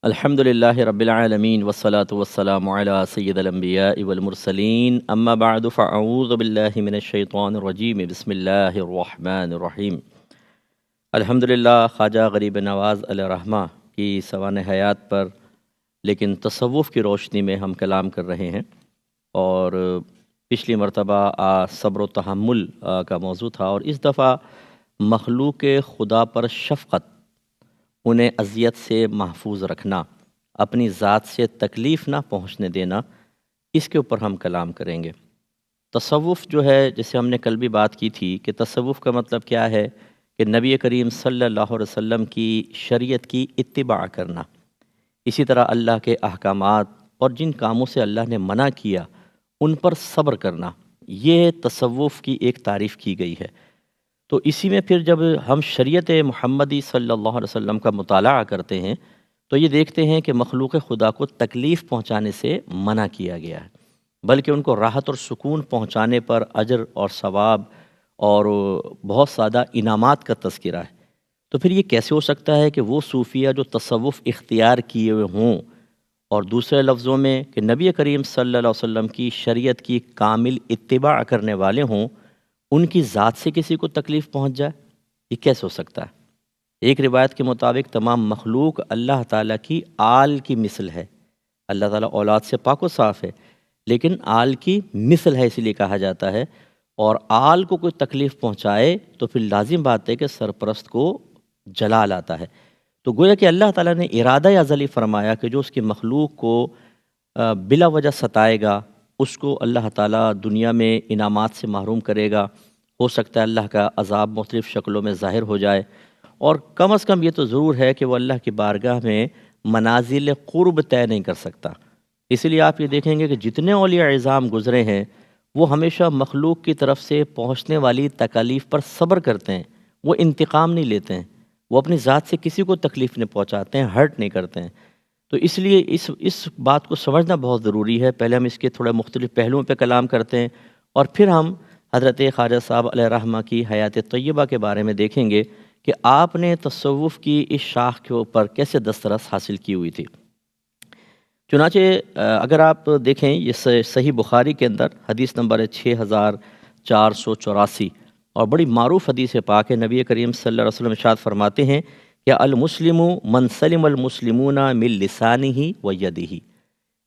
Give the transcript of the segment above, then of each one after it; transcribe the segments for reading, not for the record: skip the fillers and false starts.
الحمد للہ رب العالمین والصلاة والسلام علی سید الانبیاء والمرسلین اما بعد فاعوذ باللہ من الشیطان الرجیم بسم اللہ الرحمن الرحیم۔ الحمد للہ خواجہ غریب نواز علیہ رحمہ کی سوانح حیات پر لیکن تصوف کی روشنی میں ہم کلام کر رہے ہیں، اور پچھلی مرتبہ صبر و تحمل کا موضوع تھا، اور اس دفعہ مخلوق خدا پر شفقت، انہیں اذیت سے محفوظ رکھنا، اپنی ذات سے تکلیف نہ پہنچنے دینا، اس کے اوپر ہم کلام کریں گے۔ تصوف جو ہے، جیسے ہم نے کل بھی بات کی تھی کہ تصوف کا مطلب کیا ہے کہ نبی کریم صلی اللہ علیہ وسلم کی شریعت کی اتباع کرنا، اسی طرح اللہ کے احکامات اور جن کاموں سے اللہ نے منع کیا ان پر صبر کرنا، یہ تصوف کی ایک تعریف کی گئی ہے۔ تو اسی میں پھر جب ہم شریعت محمدی صلی اللہ علیہ وسلم کا مطالعہ کرتے ہیں تو یہ دیکھتے ہیں کہ مخلوق خدا کو تکلیف پہنچانے سے منع کیا گیا ہے، بلکہ ان کو راحت اور سکون پہنچانے پر اجر اور ثواب اور بہت زیادہ انعامات کا تذکرہ ہے۔ تو پھر یہ کیسے ہو سکتا ہے کہ وہ صوفیہ جو تصوف اختیار کیے ہوئے ہوں، اور دوسرے لفظوں میں کہ نبی کریم صلی اللہ علیہ وسلم کی شریعت کی کامل اتباع کرنے والے ہوں، ان کی ذات سے کسی کو تکلیف پہنچ جائے؟ یہ کیسے ہو سکتا ہے؟ ایک روایت کے مطابق تمام مخلوق اللہ تعالیٰ کی آل کی مثل ہے۔ اللہ تعالیٰ اولاد سے پاک و صاف ہے، لیکن آل کی مثل ہے، اسی لیے کہا جاتا ہے۔ اور آل کو کوئی تکلیف پہنچائے تو پھر لازم بات ہے کہ سرپرست کو جلال آتا ہے۔ تو گویا کہ اللہ تعالیٰ نے ارادہ ازلی فرمایا کہ جو اس کی مخلوق کو بلا وجہ ستائے گا، اس کو اللہ تعالیٰ دنیا میں انعامات سے محروم کرے گا، ہو سکتا ہے اللہ کا عذاب مختلف شکلوں میں ظاہر ہو جائے، اور کم از کم یہ تو ضرور ہے کہ وہ اللہ کی بارگاہ میں منازل قرب طے نہیں کر سکتا۔ اسی لیے آپ یہ دیکھیں گے کہ جتنے اولیاء اعظام گزرے ہیں وہ ہمیشہ مخلوق کی طرف سے پہنچنے والی تکالیف پر صبر کرتے ہیں، وہ انتقام نہیں لیتے ہیں، وہ اپنی ذات سے کسی کو تکلیف نہیں پہنچاتے ہیں، ہرٹ نہیں کرتے ہیں۔ تو اس لیے اس بات کو سمجھنا بہت ضروری ہے۔ پہلے ہم اس کے تھوڑے مختلف پہلوؤں پہ کلام کرتے ہیں، اور پھر ہم حضرت خواجہ صاحب علیہ رحمہ کی حیات طیبہ کے بارے میں دیکھیں گے کہ آپ نے تصوف کی اس شاخ کے اوپر کیسے دسترس حاصل کی ہوئی تھی۔ چنانچہ اگر آپ دیکھیں یہ صحیح بخاری کے اندر حدیث نمبر ہے 6484، اور بڑی معروف حدیث پاک ہے۔ نبی کریم صلی اللہ علیہ وسلم ارشاد فرماتے ہیں کہ المسلم من سلم المسلمون من لسانہ و یدہ،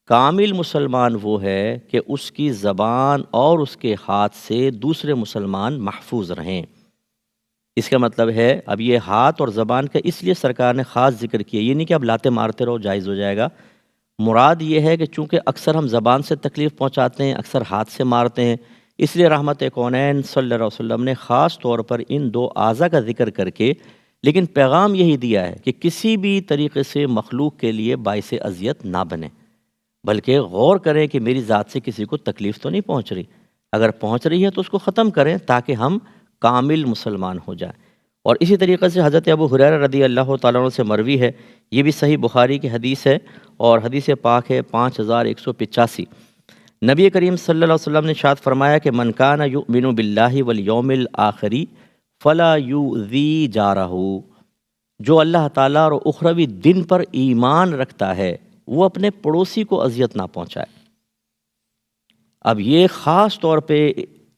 کامل مسلمان وہ ہے کہ اس کی زبان اور اس کے ہاتھ سے دوسرے مسلمان محفوظ رہیں۔ اس کا مطلب ہے، اب یہ ہاتھ اور زبان کا اس لیے سرکار نے خاص ذکر کیا، یہ نہیں کہ اب لاتے مارتے رہو جائز ہو جائے گا۔ مراد یہ ہے کہ چونکہ اکثر ہم زبان سے تکلیف پہنچاتے ہیں، اکثر ہاتھ سے مارتے ہیں، اس لیے رحمت کونین صلی اللہ علیہ وسلم نے خاص طور پر ان دو اعضاء کا ذکر کر کے لیکن پیغام یہی دیا ہے کہ کسی بھی طریقے سے مخلوق کے لیے باعث اذیت نہ بنے، بلکہ غور کریں کہ میری ذات سے کسی کو تکلیف تو نہیں پہنچ رہی، اگر پہنچ رہی ہے تو اس کو ختم کریں تاکہ ہم کامل مسلمان ہو جائیں۔ اور اسی طریقے سے حضرت ابو ہریرہ رضی اللہ تعالیٰ عنہ سے مروی ہے، یہ بھی صحیح بخاری کی حدیث ہے، اور حدیث پاک ہے 5185۔ نبی کریم صلی اللہ علیہ وسلم نے ارشاد فرمایا کہ من کان یؤمن باللہ والیوم الآخر فلا یؤذی جارہ، جو اللہ تعالیٰ اور اخروی دن پر ایمان رکھتا ہے وہ اپنے پڑوسی کو اذیت نہ پہنچائے۔ اب یہ خاص طور پہ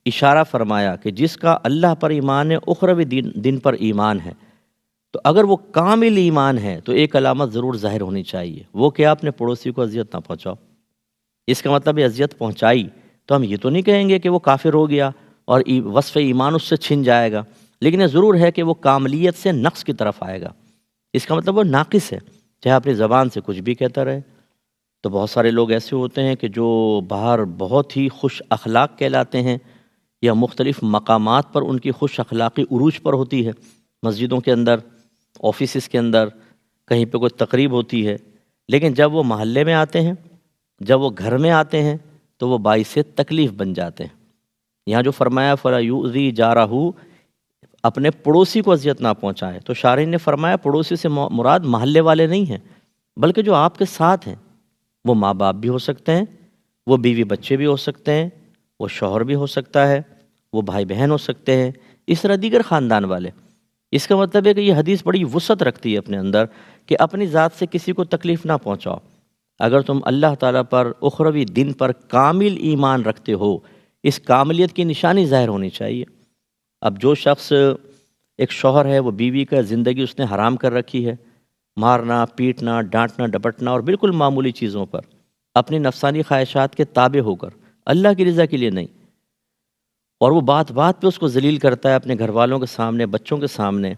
اشارہ فرمایا کہ جس کا اللہ پر ایمان ہے، اخروی دن پر ایمان ہے، تو اگر وہ کامل ایمان ہے تو ایک علامت ضرور ظاہر ہونی چاہیے، وہ کہ اپنے پڑوسی کو اذیت نہ پہنچاؤ۔ اس کا مطلب ہے اذیت پہنچائی تو ہم یہ تو نہیں کہیں گے کہ وہ کافر ہو گیا اور وصف ایمان اس سے چھن جائے گا، لیکن یہ ضرور ہے کہ وہ کاملیت سے نقص کی طرف آئے گا۔ اس کا مطلب وہ ناقص ہے، چاہے اپنی زبان سے کچھ بھی کہتا رہے۔ تو بہت سارے لوگ ایسے ہوتے ہیں کہ جو باہر بہت ہی خوش اخلاق کہلاتے ہیں، یا مختلف مقامات پر ان کی خوش اخلاقی عروج پر ہوتی ہے، مسجدوں کے اندر، آفیسز کے اندر، کہیں پہ کوئی تقریب ہوتی ہے، لیکن جب وہ محلے میں آتے ہیں، جب وہ گھر میں آتے ہیں تو وہ باعث تکلیف بن جاتے ہیں۔ یہاں جو فرمایا فلا یؤذی جارہ، اپنے پڑوسی کو اذیت نہ پہنچائے، تو شارح نے فرمایا پڑوسی سے مراد محلے والے نہیں ہیں، بلکہ جو آپ کے ساتھ ہیں، وہ ماں باپ بھی ہو سکتے ہیں، وہ بیوی بچے بھی ہو سکتے ہیں، وہ شوہر بھی ہو سکتا ہے، وہ بھائی بہن ہو سکتے ہیں، اس طرح دیگر خاندان والے۔ اس کا مطلب ہے کہ یہ حدیث بڑی وسعت رکھتی ہے اپنے اندر کہ اپنی ذات سے کسی کو تکلیف نہ پہنچاؤ۔ اگر تم اللہ تعالیٰ پر، اخروی دن پر کامل ایمان رکھتے ہو، اس کاملیت کی نشانی ظاہر ہونی چاہیے۔ اب جو شخص ایک شوہر ہے، وہ بیوی کا زندگی اس نے حرام کر رکھی ہے، مارنا، پیٹنا، ڈانٹنا، ڈپٹنا اور بالکل معمولی چیزوں پر، اپنی نفسانی خواہشات کے تابع ہو کر، اللہ کی رضا کے لیے نہیں، اور وہ بات بات پہ اس کو ذلیل کرتا ہے اپنے گھر والوں کے سامنے، بچوں کے سامنے۔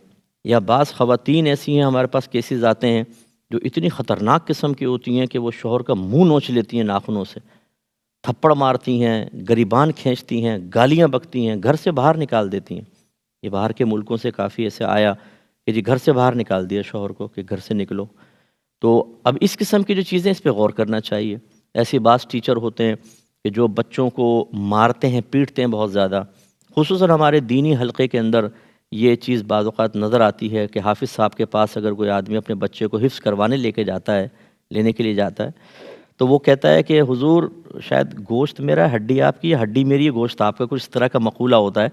یا بعض خواتین ایسی ہیں، ہمارے پاس کیسز آتے ہیں جو اتنی خطرناک قسم کی ہوتی ہیں کہ وہ شوہر کا منہ نوچ لیتی ہیں ناخنوں سے، تھپڑ مارتی ہیں، گریبان کھینچتی ہیں، گالیاں بکتی ہیں، گھر سے باہر نکال دیتی ہیں۔ یہ باہر کے ملکوں سے کافی ایسے آیا کہ جی گھر سے باہر نکال دیا شوہر کو کہ گھر سے نکلو۔ تو اب اس قسم کی جو چیزیں، اس پہ غور کرنا چاہیے۔ ایسے بعض ٹیچر ہوتے ہیں کہ جو بچوں کو مارتے ہیں، پیٹتے ہیں بہت زیادہ، خصوصاً ہمارے دینی حلقے کے اندر یہ چیز بعض اوقات نظر آتی ہے کہ حافظ صاحب کے پاس اگر کوئی آدمی اپنے بچے کو حفظ کروانے لینے کے لیے جاتا ہے، تو وہ کہتا ہے کہ حضور شاید گوشت میرا ہے، ہڈی آپ کی ہے، ہڈی میری ہے، گوشت آپ کا، کچھ اس طرح کا مقولہ ہوتا ہے۔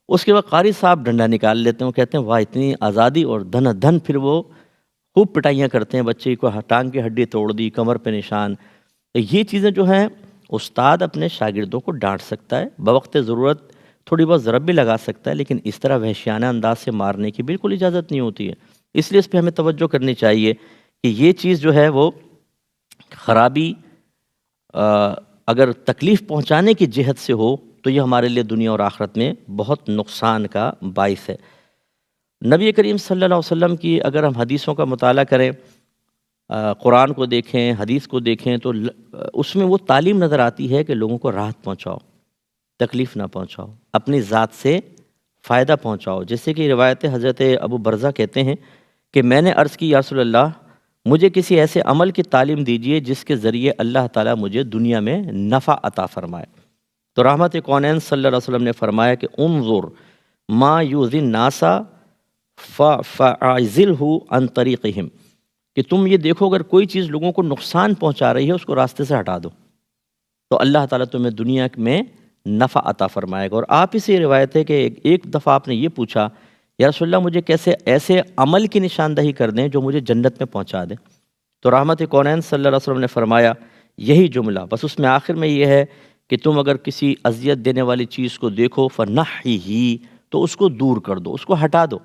اس کے بعد قاری صاحب ڈنڈا نکال لیتے ہیں، وہ کہتے ہیں واہ اتنی آزادی، اور دھن پھر وہ خوب پٹائیاں کرتے ہیں، بچے کو ٹانگ کی ہڈی توڑ دی، کمر پہ نشان۔ یہ چیزیں جو ہیں، استاد اپنے شاگردوں کو ڈانٹ سکتا ہے، بوقت ضرورت تھوڑی بہت ضرب بھی لگا سکتا ہے، لیکن اس طرح وحشیانہ انداز سے مارنے کی بالکل اجازت نہیں ہوتی ہے۔ اس لیے اس پہ ہمیں توجہ کرنی چاہیے کہ یہ چیز جو ہے وہ خرابی اگر تکلیف پہنچانے کی جہت سے ہو تو یہ ہمارے لیے دنیا اور آخرت میں بہت نقصان کا باعث ہے۔ نبی کریم صلی اللہ علیہ وسلم کی اگر ہم حدیثوں کا مطالعہ کریں، قرآن کو دیکھیں، حدیث کو دیکھیں، تو اس میں وہ تعلیم نظر آتی ہے کہ لوگوں کو راحت پہنچاؤ، تکلیف نہ پہنچاؤ، اپنی ذات سے فائدہ پہنچاؤ۔ جیسے کہ روایت حضرت ابو برزہ کہتے ہیں کہ میں نے عرض کی یا رسول اللہ، مجھے کسی ایسے عمل کی تعلیم دیجئے جس کے ذریعے اللہ تعالیٰ مجھے دنیا میں نفع عطا فرمائے۔ تو رحمت کونین صلی اللہ علیہ وسلم نے فرمایا کہ انظر ما یؤذی الناس فاعزلہ عن طریقہم، کہ تم یہ دیکھو اگر کوئی چیز لوگوں کو نقصان پہنچا رہی ہے اس کو راستے سے ہٹا دو، تو اللہ تعالیٰ تمہیں دنیا میں نفع عطا فرمائے گا۔ اور آپ ہی سے یہ روایت ہے کہ ایک دفعہ آپ نے یہ پوچھا یا رسول اللہ مجھے کیسے ایسے عمل کی نشاندہی کر دیں جو مجھے جنت میں پہنچا دیں، تو رحمت کونین صلی اللہ علیہ وسلم نے فرمایا یہی جملہ، بس اس میں آخر میں یہ ہے کہ تم اگر کسی اذیت دینے والی چیز کو دیکھو فنحیہ، تو اس کو دور کر دو، اس کو ہٹا دو۔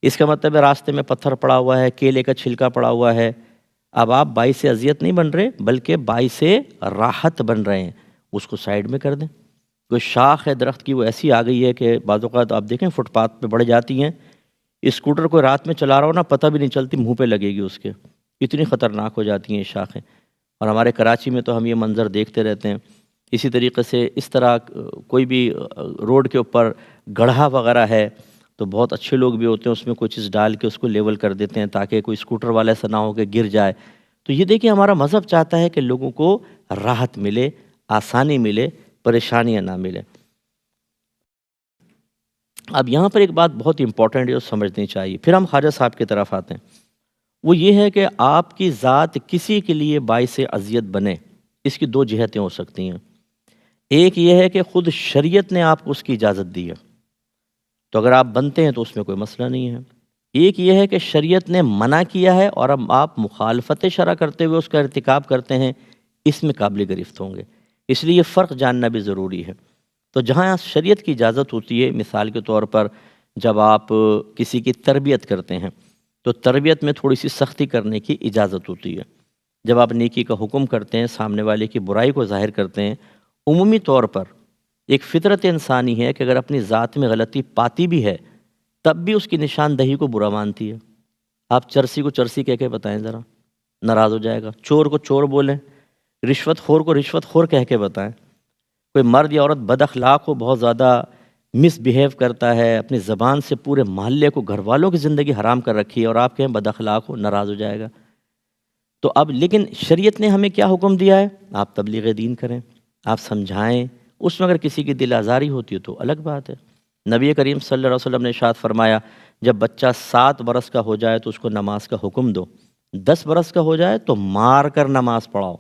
اس کا مطلب ہے راستے میں پتھر پڑا ہوا ہے، کیلے کا چھلکا پڑا ہوا ہے، اب آپ باعث اذیت نہیں بن رہے بلکہ باعث راحت بن رہے ہیں، اس کو سائیڈ میں کر دیں۔ کوئی شاخ ہے درخت کی وہ ایسی آ گئی ہے کہ بعض اوقات آپ دیکھیں فٹ پاتھ پہ بڑھ جاتی ہیں، اسکوٹر کو رات میں چلا رہا ہو نا، پتہ بھی نہیں چلتی، منہ پہ لگے گی اس کے، اتنی خطرناک ہو جاتی ہیں یہ شاخیں۔ اور ہمارے کراچی میں تو ہم یہ منظر دیکھتے رہتے ہیں۔ اسی طریقے سے اس طرح کوئی بھی روڈ کے اوپر گڑھا وغیرہ ہے تو بہت اچھے لوگ بھی ہوتے ہیں، اس میں کوئی چیز ڈال کے اس کو لیول کر دیتے ہیں تاکہ کوئی اسکوٹر والا ایسا نہ ہو کہ گر جائے۔ تو یہ دیکھیں ہمارا مذہب چاہتا ہے کہ لوگوں کو راحت ملے، آسانی ملے، پریشانیاں نہ ملے۔ اب یہاں پر ایک بات بہت امپورٹنٹ ہے جو سمجھنی چاہیے، پھر ہم خواجہ صاحب کی طرف آتے ہیں، وہ یہ ہے کہ آپ کی ذات کسی کے لیے باعث اذیت بنے، اس کی دو جہتیں ہو سکتی ہیں۔ ایک یہ ہے کہ خود شریعت نے آپ کو اس کی اجازت دی ہے، تو اگر آپ بنتے ہیں تو اس میں کوئی مسئلہ نہیں ہے۔ ایک یہ ہے کہ شریعت نے منع کیا ہے اور اب آپ مخالفت شرع کرتے ہوئے اس کا ارتکاب کرتے ہیں، اس میں قابل گرفت ہوں گے۔ اس لیے یہ فرق جاننا بھی ضروری ہے۔ تو جہاں شریعت کی اجازت ہوتی ہے، مثال کے طور پر جب آپ کسی کی تربیت کرتے ہیں تو تربیت میں تھوڑی سی سختی کرنے کی اجازت ہوتی ہے۔ جب آپ نیکی کا حکم کرتے ہیں، سامنے والے کی برائی کو ظاہر کرتے ہیں، عمومی طور پر ایک فطرت انسانی ہے کہ اگر اپنی ذات میں غلطی پاتی بھی ہے تب بھی اس کی نشاندہی کو برا مانتی ہے۔ آپ چرسی کو چرسی کہہ کے بتائیں، ذرا ناراض ہو جائے گا۔ چور کو چور بولیں، رشوت خور کو رشوت خور کہہ کے بتائیں۔ کوئی مرد یا عورت بد اخلاق ہو، بہت زیادہ مس بیہیو کرتا ہے، اپنی زبان سے پورے محلے کو، گھر والوں کی زندگی حرام کر رکھی ہے، اور آپ کہیں بد اخلاق ہو، ناراض ہو جائے گا۔ تو اب لیکن شریعت نے ہمیں کیا حکم دیا ہے؟ آپ تبلیغ دین کریں، آپ سمجھائیں، اس میں اگر کسی کی دل آزاری ہوتی ہے تو الگ بات ہے۔ نبی کریم صلی اللہ علیہ وسلم نے ارشاد فرمایا جب بچہ 7 برس کا ہو جائے تو اس کو نماز کا حکم دو، 10 برس کا ہو جائے تو مار کر نماز پڑھاؤ۔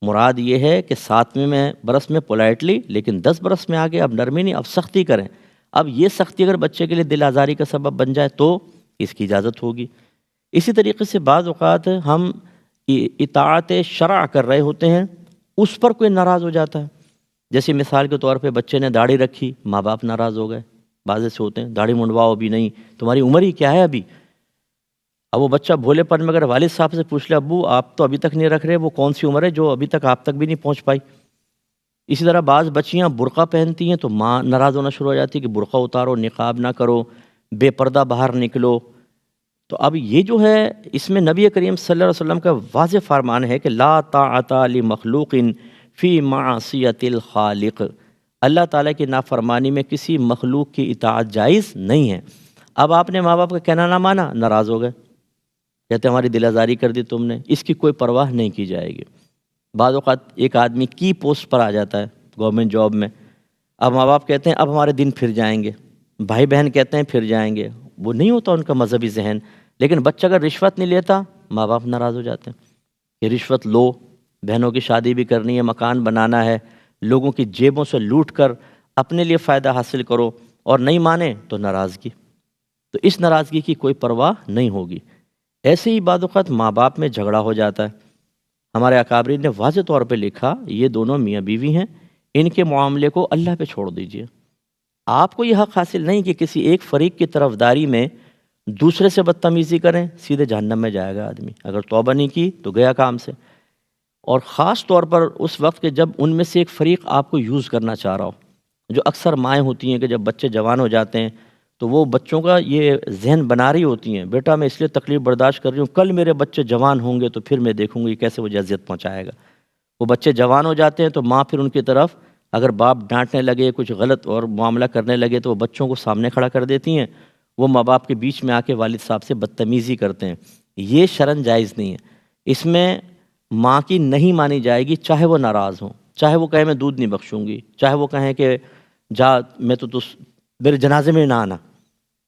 مراد یہ ہے کہ 7ویں برس میں پولائٹلی، لیکن 10 برس میں آگے اب نرمی نہیں، اب سختی کریں۔ اب یہ سختی اگر بچے کے لیے دل آزاری کا سبب بن جائے تو اس کی اجازت ہوگی۔ اسی طریقے سے بعض اوقات ہم اطاعت شرع کر رہے ہوتے ہیں، اس پر کوئی ناراض ہو جاتا ہے. جیسے مثال کے طور پہ بچے نے داڑھی رکھی، ماں باپ ناراض ہو گئے. بعض ایسے ہوتے ہیں داڑھی منڈواؤ، ابھی نہیں، تمہاری عمر ہی کیا ہے ابھی. اب وہ بچہ بھولے پن میں اگر والد صاحب سے پوچھ لے ابو آپ تو ابھی تک نہیں رکھ رہے، وہ کون سی عمر ہے جو ابھی تک آپ تک بھی نہیں پہنچ پائی. اسی طرح بعض بچیاں برقع پہنتی ہیں تو ماں ناراض ہونا شروع ہو جاتی ہے کہ برقع اتارو، نقاب نہ کرو، بے پردہ باہر نکلو. تو اب یہ جو ہے اس میں نبی کریم صلی اللہ علیہ وسلم کا واضح فرمان ہے کہ لا طاعت لمخلوق فی معصیت الخالق. اللہ تعالیٰ کی نافرمانی میں کسی مخلوق کی اطاعت جائز نہیں ہے. اب آپ نے ماں باپ کا کہنا نہ مانا، ناراض ہو گئے، کہتے ہماری دل آزاری کر دی تم نے، اس کی کوئی پرواہ نہیں کی جائے گی. بعض اوقات ایک آدمی کی پوسٹ پر آ جاتا ہے گورنمنٹ جاب میں، اب ماں باپ کہتے ہیں اب ہمارے دن پھر جائیں گے، بھائی بہن کہتے ہیں پھر جائیں گے. وہ نہیں ہوتا ان کا مذہبی ذہن. لیکن بچہ اگر رشوت نہیں لیتا، ماں باپ ناراض ہو جاتے ہیں کہ رشوت لو، بہنوں کی شادی بھی کرنی ہے، مکان بنانا ہے، لوگوں کی جیبوں سے لوٹ کر اپنے لیے فائدہ حاصل کرو، اور نہیں مانے تو ناراضگی. تو اس ناراضگی کی کوئی پرواہ نہیں ہوگی. ایسے ہی بعض اوقات ماں باپ میں جھگڑا ہو جاتا ہے. ہمارے اکابرین نے واضح طور پہ لکھا یہ دونوں میاں بیوی ہیں، ان کے معاملے کو اللہ پہ چھوڑ دیجئے. آپ کو یہ حق حاصل نہیں کہ کسی ایک فریق کی طرفداری میں دوسرے سے بدتمیزی کریں، سیدھے جہنم میں جائے گا آدمی. اگر توبہ نہیں کی تو گیا کام سے. اور خاص طور پر اس وقت کہ جب ان میں سے ایک فریق آپ کو یوز کرنا چاہ رہا ہو. جو اکثر مائیں ہوتی ہیں کہ جب بچے جوان ہو جاتے ہیں تو وہ بچوں کا یہ ذہن بنا رہی ہوتی ہیں، بیٹا میں اس لیے تکلیف برداشت کر رہی ہوں، کل میرے بچے جوان ہوں گے تو پھر میں دیکھوں گی کیسے مجھے اذیت پہنچائے گا. وہ بچے جوان ہو جاتے ہیں تو ماں پھر ان کی طرف اگر باپ ڈانٹنے لگے، کچھ غلط اور معاملہ کرنے لگے تو وہ بچوں کو سامنے کھڑا کر دیتی ہیں. وہ ماں باپ کے بیچ میں آ کے والد صاحب سے بدتمیزی کرتے ہیں. یہ شرعاً جائز نہیں ہے. اس میں ماں کی نہیں مانی جائے گی، چاہے وہ ناراض ہوں، چاہے وہ کہے میں دودھ نہیں بخشوں گی، چاہے وہ کہیں کہ جا میں تو میرے جنازے میں نہ آنا.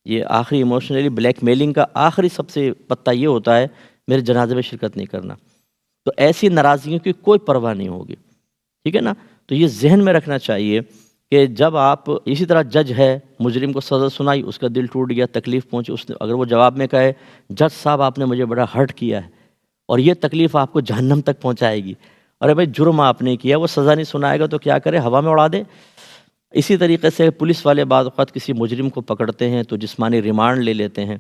یہ آخری ایموشنلی بلیک میلنگ کا آخری سب سے پتہ یہ ہوتا ہے میرے جنازے میں شرکت نہیں کرنا. تو ایسی ناراضگیوں کی کوئی پرواہ نہیں ہوگی. ٹھیک ہے نا. تو یہ ذہن میں رکھنا چاہیے کہ جب آپ اسی طرح جج ہے، مجرم کو سزا سنائی، اس کا دل ٹوٹ گیا، تکلیف پہنچی، اس نے اگر وہ جواب میں کہے جج صاحب آپ نے مجھے بڑا ہرٹ کیا ہے اور یہ تکلیف آپ کو جہنم تک پہنچائے گی، ارے بھائی جرم آپ نے کیا، وہ سزا نہیں سنائے گا تو کیا کرے، ہوا میں اڑا دے. اسی طریقے سے پولیس والے بعض اوقات کسی مجرم کو پکڑتے ہیں تو جسمانی ریمانڈ لے لیتے ہیں،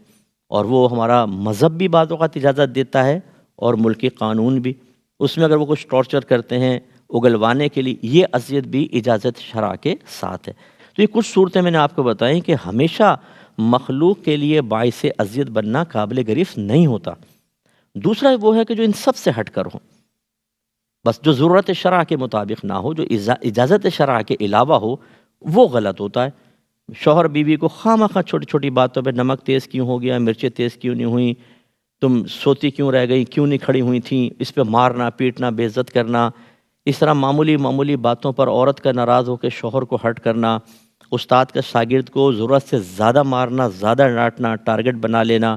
اور وہ ہمارا مذہب بھی بعض اوقات اجازت دیتا ہے اور ملکی قانون بھی. اس میں اگر وہ کچھ ٹارچر کرتے ہیں اگلوانے کے لیے، یہ اذیت بھی اجازت شرع کے ساتھ ہے. تو یہ کچھ صورتیں میں نے آپ کو بتائیں کہ ہمیشہ مخلوق کے لیے باعث اذیت بننا قابل گرفت نہیں ہوتا. دوسرا وہ ہے کہ جو ان سب سے ہٹ کر ہو، بس جو ضرورت شرع کے مطابق نہ ہو، جو اجازت شرع کے علاوہ ہو، وہ غلط ہوتا ہے. شوہر بیوی کو خواہ مخواہ چھوٹی چھوٹی باتوں پہ نمک تیز کیوں ہو گیا، مرچیں تیز کیوں نہیں ہوئیں، تم سوتی کیوں رہ گئی، کیوں نہیں کھڑی ہوئی تھیں، اس پہ مارنا پیٹنا، بے عزت کرنا. اس طرح معمولی معمولی باتوں پر عورت کا ناراض ہو کے شوہر کو ہرٹ کرنا، استاد کا شاگرد کو ضرورت سے زیادہ مارنا، زیادہ ڈانٹنا، ٹارگٹ بنا لینا،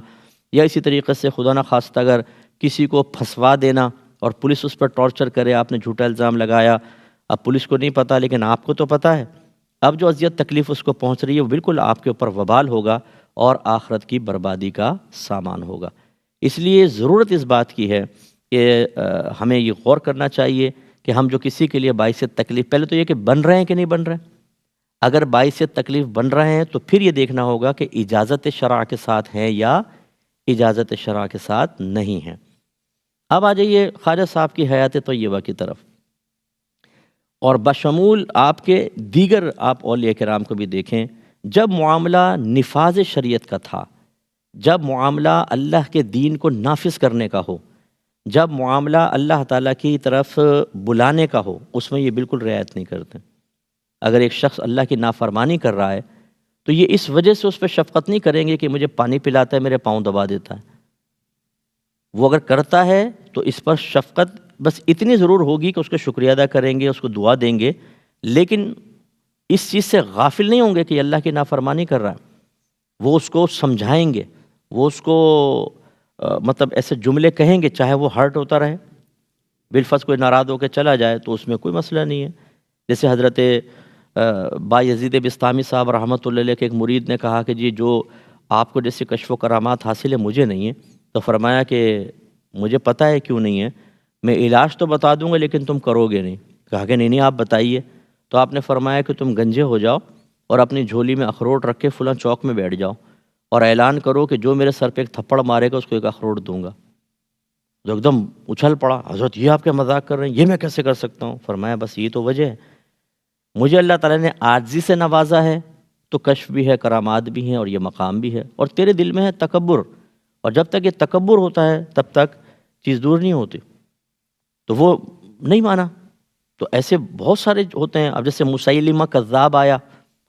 یا اسی طریقے سے خدا نخواستہ اگر کسی کو پھنسوا دینا اور پولیس اس پر ٹارچر کرے، آپ نے جھوٹا الزام لگایا، اب پولیس کو نہیں پتہ لیکن آپ کو تو پتہ ہے، اب جو اذیت تکلیف اس کو پہنچ رہی ہے وہ بالکل آپ کے اوپر وبال ہوگا اور آخرت کی بربادی کا سامان ہوگا. اس لیے ضرورت اس بات کی ہے کہ ہمیں یہ غور کرنا چاہیے کہ ہم جو کسی کے لیے باعث تکلیف، پہلے تو یہ کہ بن رہے ہیں کہ نہیں بن رہے ہیں. اگر باعث تکلیف بن رہے ہیں تو پھر یہ دیکھنا ہوگا کہ اجازت شرع کے ساتھ ہیں یا اجازت شرع کے ساتھ نہیں ہیں. اب آ جائیے خواجہ صاحب کی حیات طیبہ کی طرف، اور بشمول آپ کے دیگر آپ اولیاء کرام کو بھی دیکھیں. جب معاملہ نفاذ شریعت کا تھا، جب معاملہ اللہ کے دین کو نافذ کرنے کا ہو، جب معاملہ اللہ تعالیٰ کی طرف بلانے کا ہو، اس میں یہ بالکل رعایت نہیں کرتے. اگر ایک شخص اللہ کی نافرمانی کر رہا ہے تو یہ اس وجہ سے اس پہ شفقت نہیں کریں گے کہ مجھے پانی پلاتا ہے، میرے پاؤں دبا دیتا ہے. وہ اگر کرتا ہے تو اس پر شفقت بس اتنی ضرور ہوگی کہ اس کا شکریہ ادا کریں گے، اس کو دعا دیں گے، لیکن اس چیز سے غافل نہیں ہوں گے کہ اللہ کی نافرمانی کر رہا ہے. وہ اس کو سمجھائیں گے، وہ اس کو مطلب ایسے جملے کہیں گے چاہے وہ ہرٹ ہوتا رہے. بالفرض کوئی ناراض ہو کے چلا جائے تو اس میں کوئی مسئلہ نہیں ہے. جیسے حضرت بایزید بسطامی صاحب رحمۃ اللہ علیہ کے ایک مرید نے کہا کہ جی جو آپ کو جیسے کشف و کرامات حاصل ہے مجھے نہیں ہے، تو فرمایا کہ مجھے پتہ ہے کیوں نہیں ہے، میں علاج تو بتا دوں گا لیکن تم کرو گے نہیں۔ کہا کہ نہیں آپ بتائیے۔ تو آپ نے فرمایا کہ تم گنجے ہو جاؤ اور اپنی جھولی میں اخروٹ رکھ کے فلاں چوک میں بیٹھ جاؤ اور اعلان کرو کہ جو میرے سر پہ ایک تھپڑ مارے گا اس کو ایک اخروٹ دوں گا۔ جو ایک دم اچھل پڑا، حضرت یہ آپ کے مذاق کر رہے ہیں، یہ میں کیسے کر سکتا ہوں؟ فرمایا بس یہ تو وجہ ہے، مجھے اللہ تعالیٰ نے عاجزی سے نوازا ہے تو کشف بھی ہے، کرامات بھی ہیں اور یہ مقام بھی ہے، اور تیرے دل میں ہے تکبر، اور جب تک یہ تکبر ہوتا ہے تب تک چیز دور نہیں ہوتی۔ تو وہ نہیں مانا۔ تو ایسے بہت سارے ہوتے ہیں۔ اب جیسے مسیلمہ کذاب آیا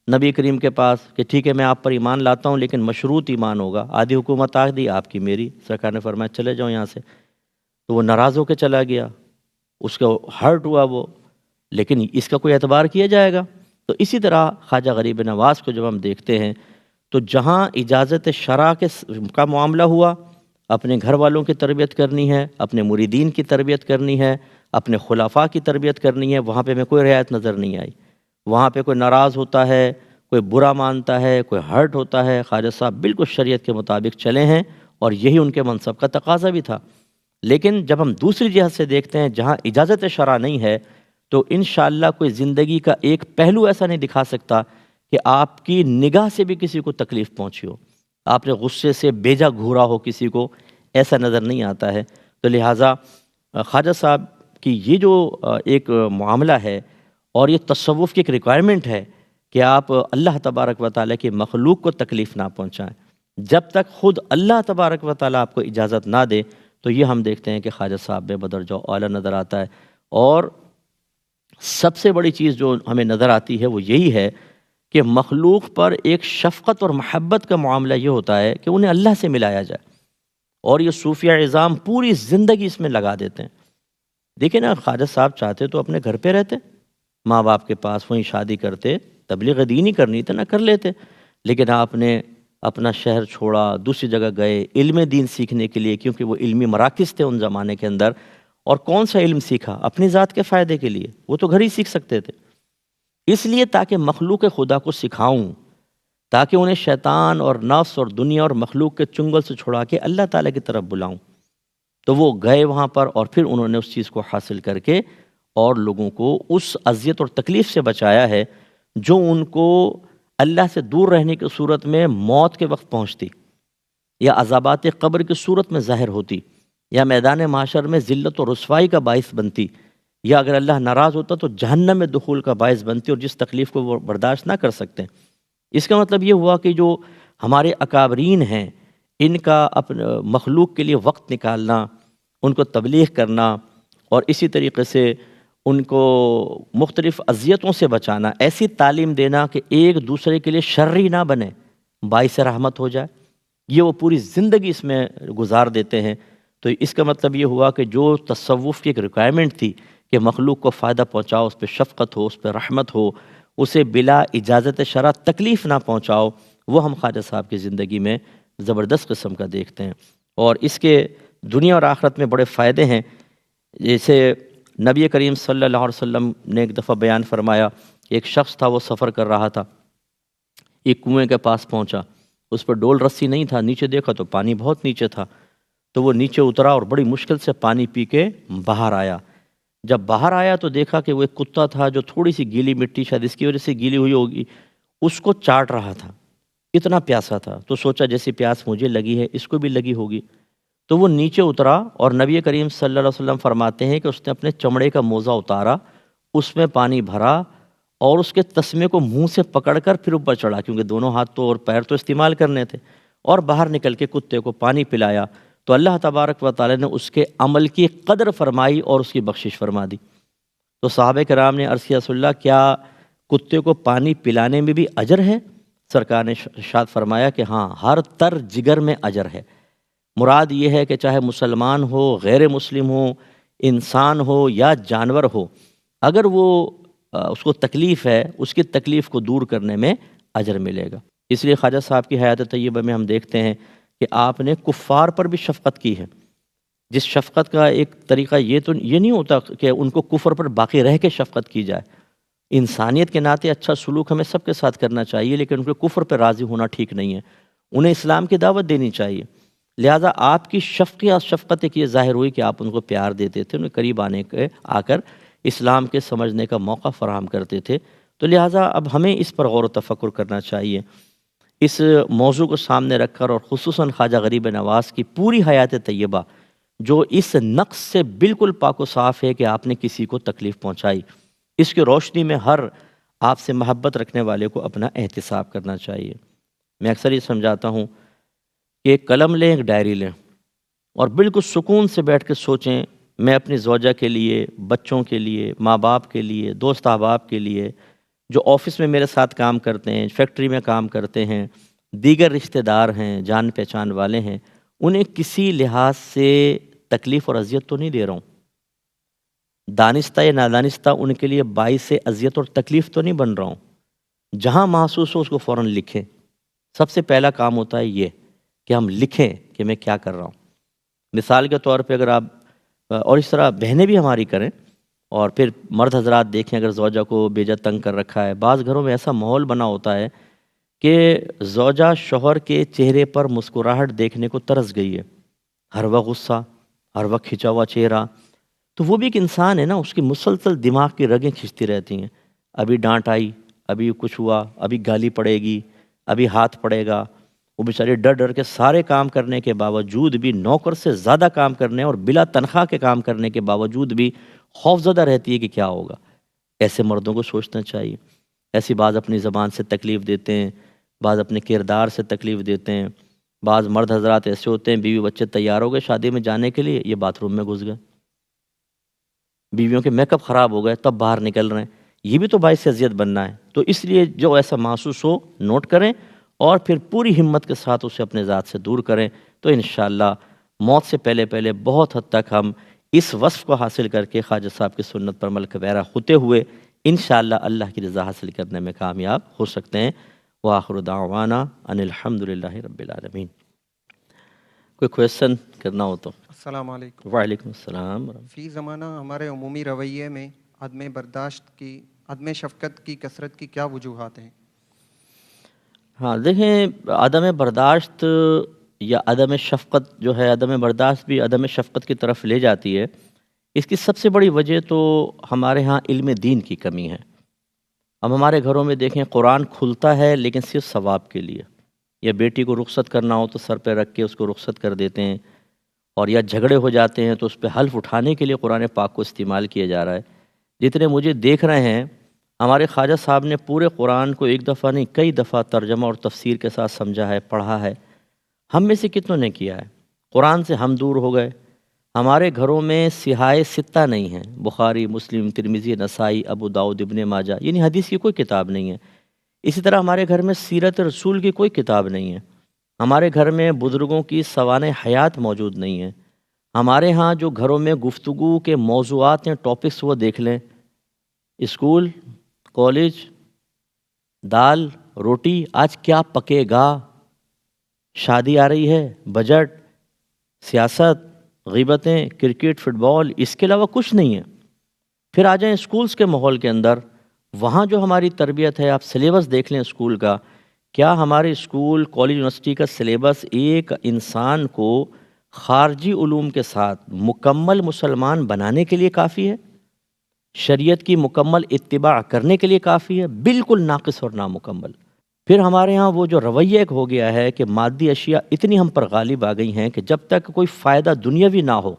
نبی کریم کے پاس کہ ٹھیک ہے میں آپ پر ایمان لاتا ہوں لیکن مشروط ایمان ہوگا، آدھی حکومت آدھی آپ کی میری۔ سرکار نے فرمایا چلے جاؤ یہاں سے۔ تو وہ ناراض ہو کے چلا گیا، اس کو ہرٹ ہوا وہ، لیکن اس کا کوئی اعتبار کیا جائے گا؟ تو اسی طرح خواجہ غریب نواز کو جب ہم دیکھتے ہیں تو جہاں اجازت شرع کا معاملہ ہوا، اپنے گھر والوں کی تربیت کرنی ہے، اپنے مریدین کی تربیت کرنی ہے، اپنے خلفاء کی تربیت کرنی ہے، وہاں پہ ہمیں کوئی رعایت نظر نہیں آئی۔ وہاں پہ کوئی ناراض ہوتا ہے، کوئی برا مانتا ہے، کوئی ہرٹ ہوتا ہے۔ خواجہ صاحب بالکل شریعت کے مطابق چلے ہیں اور یہی ان کے منصب کا تقاضا بھی تھا۔ لیکن جب ہم دوسری جہت سے دیکھتے ہیں جہاں اجازت شرع نہیں ہے تو انشاءاللہ کوئی زندگی کا ایک پہلو ایسا نہیں دکھا سکتا کہ آپ کی نگاہ سے بھی کسی کو تکلیف پہنچی ہو، آپ نے غصے سے بیجا گھورا ہو کسی کو، ایسا نظر نہیں آتا ہے۔ تو لہٰذا خواجہ صاحب کی یہ جو ایک معاملہ ہے اور یہ تصوف کی ایک ریکوائرمنٹ ہے کہ آپ اللہ تبارک و تعالیٰ کی مخلوق کو تکلیف نہ پہنچائیں، جب تک خود اللہ تبارک و تعالیٰ آپ کو اجازت نہ دے۔ تو یہ ہم دیکھتے ہیں کہ خواجہ صاحب بے بدرجہ اعلیٰ نظر آتا ہے۔ اور سب سے بڑی چیز جو ہمیں نظر آتی ہے وہ یہی ہے کہ مخلوق پر ایک شفقت اور محبت کا معاملہ یہ ہوتا ہے کہ انہیں اللہ سے ملایا جائے، اور یہ صوفیہ عظام پوری زندگی اس میں لگا دیتے ہیں۔ دیکھیں نا، خواجہ صاحب چاہتے تو اپنے گھر پہ رہتے، ماں باپ کے پاس، وہیں شادی کرتے، تبلیغ دین ہی کرنی تھی نہ کر لیتے، لیکن آپ نے اپنا شہر چھوڑا، دوسری جگہ گئے علم دین سیکھنے کے لیے، کیونکہ وہ علمی مراکز تھے ان زمانے کے اندر۔ اور کون سا علم سیکھا؟ اپنی ذات کے فائدے کے لیے، وہ تو گھر ہی سیکھ سکتے تھے، اس لیے تاکہ مخلوق خدا کو سکھاؤں، تاکہ انہیں شیطان اور نفس اور دنیا اور مخلوق کے چنگل سے چھڑا کے اللہ تعالیٰ کی طرف بلاؤں۔ تو وہ گئے وہاں پر اور پھر انہوں نے اس چیز کو حاصل کر کے اور لوگوں کو اس اذیت اور تکلیف سے بچایا ہے جو ان کو اللہ سے دور رہنے کی صورت میں موت کے وقت پہنچتی، یا عذابات قبر کی صورت میں ظاہر ہوتی، یا میدان محشر میں ذلت و رسوائی کا باعث بنتی، یا اگر اللہ ناراض ہوتا تو جہنم میں دخول کا باعث بنتی، اور جس تکلیف کو وہ برداشت نہ کر سکتے۔ اس کا مطلب یہ ہوا کہ جو ہمارے اکابرین ہیں ان کا اپنے مخلوق کے لیے وقت نکالنا، ان کو تبلیغ کرنا، اور اسی طریقے سے ان کو مختلف اذیتوں سے بچانا، ایسی تعلیم دینا کہ ایک دوسرے کے لیے شرری نہ بنے، باعث رحمت ہو جائے، یہ وہ پوری زندگی اس میں گزار دیتے ہیں۔ تو اس کا مطلب یہ ہوا کہ جو تصوف کی ایک ریکوائرمنٹ تھی کہ مخلوق کو فائدہ پہنچاؤ، اس پہ شفقت ہو، اس پہ رحمت ہو، اسے بلا اجازت شرع تکلیف نہ پہنچاؤ، وہ ہم خواجہ صاحب کی زندگی میں زبردست قسم کا دیکھتے ہیں، اور اس کے دنیا اور آخرت میں بڑے فائدے ہیں۔ جیسے نبی کریم صلی اللہ علیہ وسلم نے ایک دفعہ بیان فرمایا، ایک شخص تھا وہ سفر کر رہا تھا، ایک کنویں کے پاس پہنچا، اس پر ڈول رسی نہیں تھا، نیچے دیکھا تو پانی بہت نیچے تھا، تو وہ نیچے اترا اور بڑی مشکل سے پانی پی کے باہر آیا۔ جب باہر آیا تو دیکھا کہ وہ ایک کتا تھا جو تھوڑی سی گیلی مٹی، شاید اس کی وجہ سے گیلی ہوئی ہوگی، اس کو چاٹ رہا تھا، اتنا پیاسا تھا۔ تو سوچا جیسی پیاس مجھے لگی ہے اس کو بھی لگی ہوگی، تو وہ نیچے اترا، اور نبی کریم صلی اللہ علیہ وسلم فرماتے ہیں کہ اس نے اپنے چمڑے کا موزہ اتارا، اس میں پانی بھرا اور اس کے تسمے کو منہ سے پکڑ کر پھر اوپر چڑھا، کیونکہ دونوں ہاتھ تو اور پیر تو استعمال کرنے تھے، اور باہر نکل کے کتے کو پانی پلایا، تو اللہ تبارک و تعالی نے اس کے عمل کی قدر فرمائی اور اس کی بخشش فرما دی۔ تو صحابہ کرام نے عرض کیا رسول اللہ کیا کتے کو پانی پلانے میں بھی اجر ہے؟ سرکار نے ارشاد فرمایا کہ ہاں، ہر تر جگر میں اجر ہے۔ مراد یہ ہے کہ چاہے مسلمان ہو، غیر مسلم ہو، انسان ہو یا جانور ہو، اگر وہ اس کو تکلیف ہے، اس کی تکلیف کو دور کرنے میں اجر ملے گا۔ اس لیے خواجہ صاحب کی حیات طیبہ میں ہم دیکھتے ہیں کہ آپ نے کفار پر بھی شفقت کی ہے، جس شفقت کا ایک طریقہ یہ نہیں ہوتا کہ ان کو کفر پر باقی رہ کے شفقت کی جائے، انسانیت کے ناطے اچھا سلوک ہمیں سب کے ساتھ کرنا چاہیے، لیکن ان کے کفر پر راضی ہونا ٹھیک نہیں ہے، انہیں اسلام کی دعوت دینی چاہیے۔ لہٰذا آپ کی شفقت ایک یہ ظاہر ہوئی کہ آپ ان کو پیار دیتے تھے، ان کے قریب آ کر اسلام کے سمجھنے کا موقع فراہم کرتے تھے۔ تو لہٰذا اب ہمیں اس پر غور و تفکر کرنا چاہیے۔ اس موضوع کو سامنے رکھ کر، اور خصوصاً خواجہ غریب نواز کی پوری حیات طیبہ جو اس نقص سے بالکل پاک و صاف ہے کہ آپ نے کسی کو تکلیف پہنچائی، اس کی روشنی میں ہر آپ سے محبت رکھنے والے کو اپنا احتساب کرنا چاہیے۔ میں اکثر یہ سمجھاتا ہوں کہ ایک قلم لیں، ایک ڈائری لیں، اور بالکل سکون سے بیٹھ کے سوچیں، میں اپنی زوجہ کے لیے، بچوں کے لیے، ماں باپ کے لیے، دوست احباب کے لیے، جو آفس میں میرے ساتھ کام کرتے ہیں، فیکٹری میں کام کرتے ہیں، دیگر رشتہ دار ہیں، جان پہچان والے ہیں، انہیں کسی لحاظ سے تکلیف اور اذیت تو نہیں دے رہا ہوں، دانستہ یا نادانستہ ان کے لیے باعث اذیت اور تکلیف تو نہیں بن رہا ہوں۔ جہاں محسوس ہو اس کو فوراً لکھیں۔ سب سے پہلا کام ہوتا ہے یہ کہ ہم لکھیں کہ میں کیا کر رہا ہوں۔ مثال کے طور پہ اگر آپ، اور اس طرح بہنیں بھی ہماری کریں، اور پھر مرد حضرات دیکھیں اگر زوجہ کو بے جا تنگ کر رکھا ہے، بعض گھروں میں ایسا ماحول بنا ہوتا ہے کہ زوجہ شوہر کے چہرے پر مسکراہٹ دیکھنے کو ترس گئی ہے، ہر وقت غصہ، ہر وقت کھنچا ہوا چہرہ، تو وہ بھی ایک انسان ہے نا، اس کی مسلسل دماغ کی رگیں کھنچتی رہتی ہیں، ابھی ڈانٹ آئی، ابھی کچھ ہوا، ابھی گالی پڑے گی، ابھی ہاتھ پڑے گا۔ وہ بیچارے ڈر ڈر کے سارے کام کرنے کے باوجود بھی، نوکر سے زیادہ کام کرنے اور بلا تنخواہ کے کام کرنے کے باوجود بھی خوف زدہ رہتی ہے کہ کیا ہوگا۔ ایسے مردوں کو سوچنا چاہیے۔ ایسی بعض اپنی زبان سے تکلیف دیتے ہیں، بعض اپنے کردار سے تکلیف دیتے ہیں، بعض مرد حضرات ایسے ہوتے ہیں بیوی بچے تیار ہو گئے شادی میں جانے کے لیے، یہ باتھ روم میں گھس گئے، بیویوں کے میک اپ خراب ہو گئے تب باہر نکل رہے ہیں، یہ بھی تو باعث اذیت بننا ہے۔ تو اس لیے جو ایسا محسوس ہو نوٹ کریں، اور پھر پوری ہمت کے ساتھ اسے اپنے ذات سے دور کریں، تو انشاءاللہ موت سے پہلے پہلے بہت حد تک ہم اس وصف کو حاصل کر کے خواجہ صاحب کی سنت پر عمل پیرا ہوتے ہوئے انشاءاللہ اللہ کی رضا حاصل کرنے میں کامیاب ہو سکتے ہیں۔ وآخر دعوانا ان الحمدللہ رب العالمین۔ کوئی کویسچن کرنا ہو تو؟ السلام علیکم۔ وعلیکم السلام۔ فی زمانہ ہمارے عمومی رویے میں عدم شفقت کی کثرت کی کیا وجوہات ہیں؟ ہاں دیکھیں، عدم برداشت یا عدم شفقت جو ہے، عدم برداشت بھی عدم شفقت کی طرف لے جاتی ہے۔ اس کی سب سے بڑی وجہ تو ہمارے ہاں علم دین کی کمی ہے۔ اب ہمارے گھروں میں دیکھیں قرآن کھلتا ہے لیکن صرف ثواب کے لیے، یا بیٹی کو رخصت کرنا ہو تو سر پہ رکھ کے اس کو رخصت کر دیتے ہیں، اور یا جھگڑے ہو جاتے ہیں تو اس پہ حلف اٹھانے کے لیے قرآن پاک کو استعمال کیا جا رہا ہے۔ جتنے مجھے دیکھ رہے ہیں، ہمارے خواجہ صاحب نے پورے قرآن کو ایک دفعہ نہیں کئی دفعہ ترجمہ اور تفسیر کے ساتھ سمجھا ہے، پڑھا ہے۔ ہم میں سے کتنوں نے کیا ہے؟ قرآن سے ہم دور ہو گئے۔ ہمارے گھروں میں صحاح ستہ نہیں ہیں، بخاری، مسلم، ترمذی، نسائی، ابو داؤد، ابن ماجہ، یعنی حدیث کی کوئی کتاب نہیں ہے۔ اسی طرح ہمارے گھر میں سیرت رسول کی کوئی کتاب نہیں ہے۔ ہمارے گھر میں بزرگوں کی سوانح حیات موجود نہیں ہیں۔ ہمارے ہاں جو گھروں میں گفتگو کے موضوعات ہیں، ٹاپکس، وہ دیکھ لیں، اسکول، کالج، دال روٹی، آج کیا پکے گا، شادی آ رہی ہے، بجٹ، سیاست، غیبتیں، کرکٹ، فٹ بال، اس کے علاوہ کچھ نہیں ہے۔ پھر آ جائیں اسکولز کے ماحول کے اندر، وہاں جو ہماری تربیت ہے، آپ سلیبس دیکھ لیں اسکول کا، کیا ہمارے اسکول، کالج، یونیورسٹی کا سلیبس ایک انسان کو خارجی علوم کے ساتھ مکمل مسلمان بنانے کے لیے کافی ہے؟ شریعت کی مکمل اتباع کرنے کے لیے کافی ہے؟ بالکل ناقص اور نامکمل۔ پھر ہمارے ہاں وہ جو رویہ ایک ہو گیا ہے کہ مادی اشیاء اتنی ہم پر غالب آ گئی ہیں کہ جب تک کوئی فائدہ دنیاوی نہ ہو،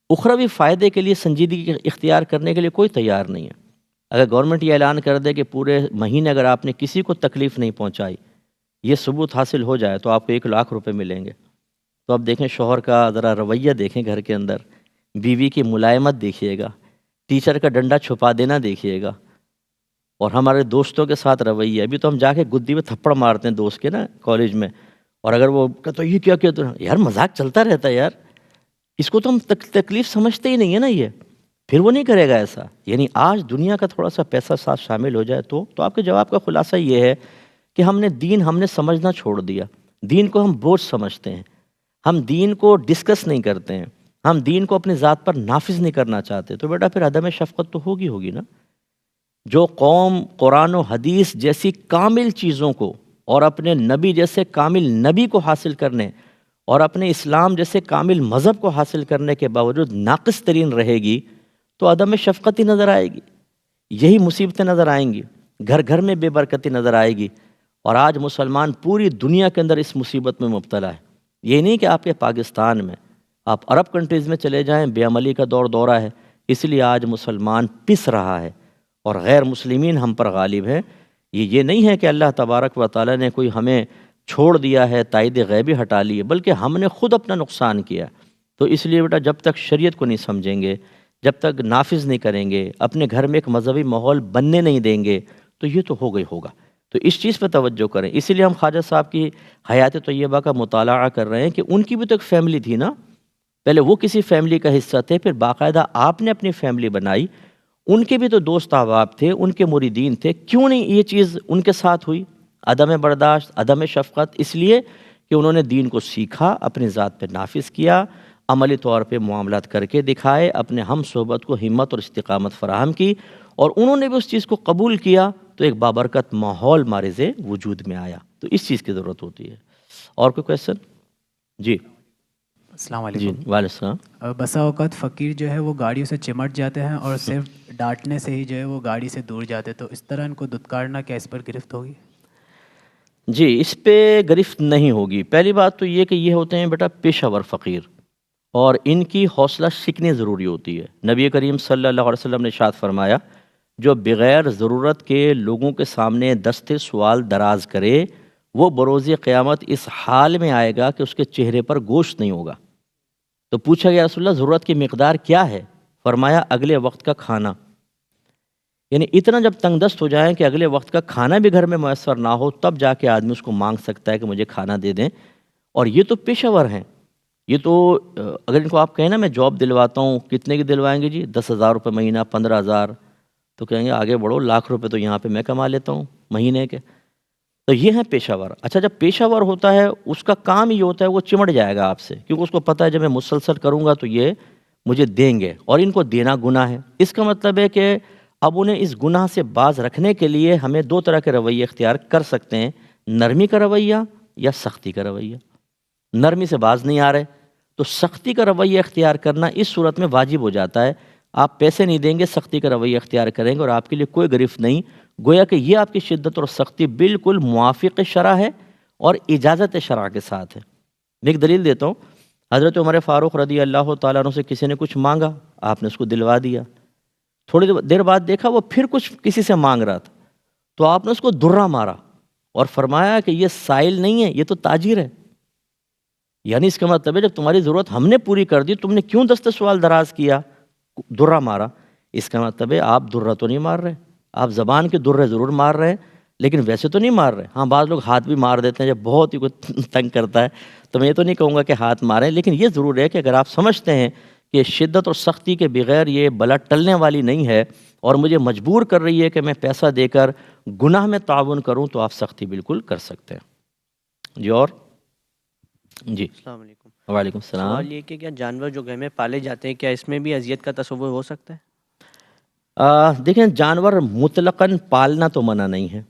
اخروی فائدے کے لیے سنجیدگی اختیار کرنے کے لیے کوئی تیار نہیں ہے۔ اگر گورنمنٹ یہ اعلان کر دے کہ پورے مہینے اگر آپ نے کسی کو تکلیف نہیں پہنچائی، یہ ثبوت حاصل ہو جائے تو آپ کو 1,00,000 روپے ملیں گے، تو اب دیکھیں شوہر کا ذرا رویہ دیکھیں گھر کے اندر، بیوی کی ملائمت دیکھیے گا، ٹیچر کا ڈنڈا چھپا دینا دیکھیے گا، اور ہمارے دوستوں کے ساتھ رویہ، ابھی تو ہم جا کے گدی میں تھپڑ مارتے ہیں دوست کے نا کالج میں، اور اگر وہ کہتا یہ کیا کیا، تو یار مذاق چلتا رہتا ہے یار، اس کو تو ہم تکلیف سمجھتے ہی نہیں ہے نا، یہ پھر وہ نہیں کرے گا ایسا۔ یعنی آج دنیا کا تھوڑا سا پیسہ ساتھ شامل ہو جائے تو آپ کے جواب کا خلاصہ یہ ہے کہ ہم نے سمجھنا چھوڑ دیا، دین کو ہم بوجھ سمجھتے ہیں، ہم دین کو ڈسکس نہیں کرتے ہیں، ہم دین کو اپنی ذات پر نافذ نہیں کرنا چاہتے، تو بیٹا پھر عدم شفقت تو ہوگی نا۔ جو قوم قرآن و حدیث جیسی کامل چیزوں کو اور اپنے نبی جیسے کامل نبی کو حاصل کرنے اور اپنے اسلام جیسے کامل مذہب کو حاصل کرنے کے باوجود ناقص ترین رہے گی تو عدم شفقت ہی نظر آئے گی، یہی مصیبتیں نظر آئیں گی، گھر گھر میں بے برکتی نظر آئے گی۔ اور آج مسلمان پوری دنیا کے اندر اس مصیبت میں مبتلا ہے۔ یہ نہیں کہ آپ کے پاکستان میں، آپ عرب کنٹریز میں چلے جائیں، بے عملی کا دور دورہ ہے، اس لیے آج مسلمان پس رہا ہے اور غیر مسلمین ہم پر غالب ہے۔ یہ نہیں ہے کہ اللہ تبارک و تعالیٰ نے کوئی ہمیں چھوڑ دیا ہے، تائید غیبی ہٹا لی ہے، بلکہ ہم نے خود اپنا نقصان کیا۔ تو اس لیے بیٹا جب تک شریعت کو نہیں سمجھیں گے، جب تک نافذ نہیں کریں گے، اپنے گھر میں ایک مذہبی ماحول بننے نہیں دیں گے، تو یہ تو ہوگا ہی ہوگا۔ تو اس چیز پہ توجہ کریں۔ اسی لیے ہم خواجہ صاحب کی حیات طیبہ کا مطالعہ کر رہے ہیں کہ ان کی بھی تو ایک فیملی تھی نا، پہلے وہ کسی فیملی کا حصہ تھے، پھر باقاعدہ آپ نے اپنی فیملی بنائی، ان کے بھی تو دوست احباب تھے، ان کے مریدین تھے، کیوں نہیں یہ چیز ان کے ساتھ ہوئی؟ عدم برداشت، عدم شفقت، اس لیے کہ انہوں نے دین کو سیکھا، اپنی ذات پہ نافذ کیا، عملی طور پہ معاملات کر کے دکھائے، اپنے ہم صحبت کو ہمت اور استقامت فراہم کی، اور انہوں نے بھی اس چیز کو قبول کیا تو ایک بابرکت ماحول مارز وجود میں آیا۔ تو اس چیز کی ضرورت ہوتی ہے۔ اور کوئی کویسچن؟ جی السلام جی علیکم۔ وعلیکم السلام۔ بسا اوقات فقیر جو ہے وہ گاڑیوں سے چمٹ جاتے ہیں اور صرف ڈانٹنے سے ہی جو ہے وہ گاڑی سے دور جاتے، تو اس طرح ان کو دھتکارنا کیا اس پر گرفت ہوگی؟ جی اس پہ گرفت نہیں ہوگی۔ پہلی بات تو یہ کہ یہ ہوتے ہیں بیٹا پیشہ ور فقیر، اور ان کی حوصلہ شکنی ضروری ہوتی ہے۔ نبی کریم صلی اللہ علیہ وسلم نے ارشاد فرمایا، جو بغیر ضرورت کے لوگوں کے سامنے دست سوال دراز کرے وہ بروز قیامت اس حال میں آئے گا کہ اس کے چہرے پر گوشت نہیں ہوگا۔ تو پوچھا گیا رسول اللہ ضرورت کی مقدار کیا ہے؟ فرمایا اگلے وقت کا کھانا۔ یعنی اتنا جب تنگ دست ہو جائیں کہ اگلے وقت کا کھانا بھی گھر میں میسر نہ ہو، تب جا کے آدمی اس کو مانگ سکتا ہے کہ مجھے کھانا دے دیں۔ اور یہ تو پیشہ ور ہیں، یہ تو اگر ان کو آپ کہیں نا میں جاب دلواتا ہوں، کتنے کی دلوائیں گے جی؟ 10,000 روپے مہینہ، 15,000، تو کہیں گے آگے بڑھو، لاکھ روپے تو یہاں پہ میں کما لیتا ہوں مہینے کے۔ تو یہ ہیں پیشہ ور۔ اچھا جب پیشہ ور ہوتا ہے اس کا کام یہ ہوتا ہے وہ چمٹ جائے گا آپ سے، کیونکہ اس کو پتہ ہے جب میں مسلسل کروں گا تو یہ مجھے دیں گے، اور ان کو دینا گناہ ہے۔ اس کا مطلب ہے کہ اب انہیں اس گناہ سے باز رکھنے کے لیے ہمیں دو طرح کے رویے اختیار کر سکتے ہیں، نرمی کا رویہ یا سختی کا رویہ۔ نرمی سے باز نہیں آ رہے تو سختی کا رویہ اختیار کرنا اس صورت میں واجب ہو جاتا ہے۔ آپ پیسے نہیں دیں گے، سختی کا رویہ اختیار کریں گے اور آپ کے لیے کوئی گرفت نہیں، گویا کہ یہ آپ کی شدت اور سختی بالکل موافق شرع ہے اور اجازت شرع کے ساتھ ہے۔ میں ایک دلیل دیتا ہوں، حضرت عمر فاروق رضی اللہ تعالیٰ عنہ سے کسی نے کچھ مانگا، آپ نے اس کو دلوا دیا۔ تھوڑی دیر بعد دیکھا وہ پھر کچھ کسی سے مانگ رہا تھا، تو آپ نے اس کو درہ مارا اور فرمایا کہ یہ سائل نہیں ہے، یہ تو تاجر ہے۔ یعنی اس کا مطلب ہے جب تمہاری ضرورت ہم نے پوری کر دی، تم نے کیوں دست سوال دراز کیا، درہ مارا؟ اس کا مطلب ہے آپ درہ تو نہیں مار رہے، آپ زبان کے درے ضرور مار رہے ہیں لیکن ویسے تو نہیں مار رہے۔ ہاں بعض لوگ ہاتھ بھی مار دیتے ہیں جب بہت ہی کوئی تنگ کرتا ہے، تو میں یہ تو نہیں کہوں گا کہ ہاتھ ماریں، لیکن یہ ضرور ہے کہ اگر آپ سمجھتے ہیں کہ شدت اور سختی کے بغیر یہ بلا ٹلنے والی نہیں ہے اور مجھے مجبور کر رہی ہے کہ میں پیسہ دے کر گناہ میں تعاون کروں، تو آپ سختی بالکل کر سکتے ہیں۔ جی اور جی السلام علیکم۔ وعلیکم السلام۔ سوال یہ کہ کیا جانور جو گھر میں پالے جاتے ہیں کیا اس میں بھی اذیت کا تصور ہو سکتا ہے؟ دیکھیں جانور مطلقاً پالنا تو منع نہیں ہے۔